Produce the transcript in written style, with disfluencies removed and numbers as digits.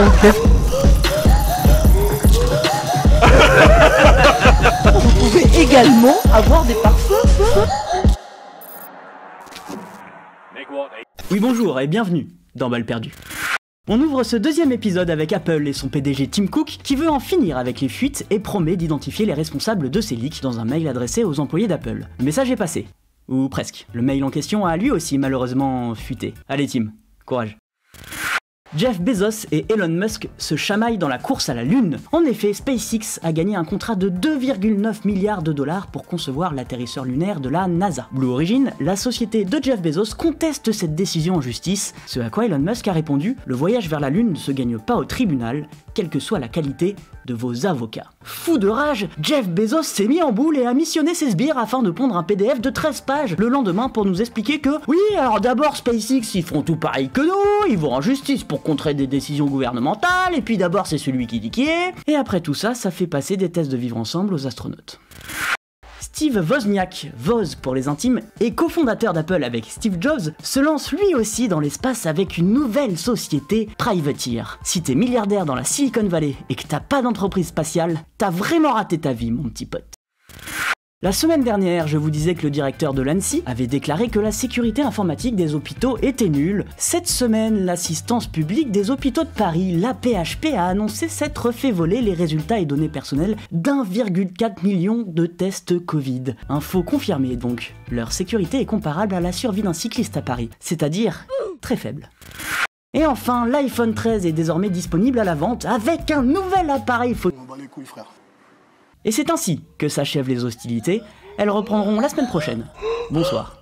Vous pouvez également avoir des parfums. Oui bonjour et bienvenue dans Balle Perdue. On ouvre ce deuxième épisode avec Apple et son PDG Tim Cook qui veut en finir avec les fuites et promet d'identifier les responsables de ces leaks dans un mail adressé aux employés d'Apple. Le message est passé. Ou presque. Le mail en question a lui aussi malheureusement fuité. Allez Tim, courage. Jeff Bezos et Elon Musk se chamaillent dans la course à la Lune. En effet, SpaceX a gagné un contrat de 2,9 milliards de dollars pour concevoir l'atterrisseur lunaire de la NASA. Blue Origin, la société de Jeff Bezos, conteste cette décision en justice, ce à quoi Elon Musk a répondu « Le voyage vers la Lune ne se gagne pas au tribunal, quelle que soit la qualité de vos avocats. » Fou de rage, Jeff Bezos s'est mis en boule et a missionné ses sbires afin de pondre un PDF de 13 pages le lendemain pour nous expliquer que « Oui, alors d'abord SpaceX, ils font tout pareil que nous, ils vont en justice pour contrer des décisions gouvernementales, et puis d'abord c'est celui qui dit qui est, et après tout ça, ça fait passer des tests de vivre ensemble aux astronautes. » Steve Wozniak, Woz pour les intimes, et cofondateur d'Apple avec Steve Jobs, se lance lui aussi dans l'espace avec une nouvelle société, Privateer. Si t'es milliardaire dans la Silicon Valley et que t'as pas d'entreprise spatiale, t'as vraiment raté ta vie mon petit pote. La semaine dernière, je vous disais que le directeur de l'ANSSI avait déclaré que la sécurité informatique des hôpitaux était nulle. Cette semaine, l'assistance publique des hôpitaux de Paris, l'AP-HP, a annoncé s'être fait voler les résultats et données personnelles d'1,4 million de tests Covid. Info confirmée donc. Leur sécurité est comparable à la survie d'un cycliste à Paris, c'est-à-dire très faible. Et enfin, l'iPhone 13 est désormais disponible à la vente avec un nouvel appareil photo. On bat les couilles, frère. Et c'est ainsi que s'achèvent les hostilités, elles reprendront la semaine prochaine. Bonsoir.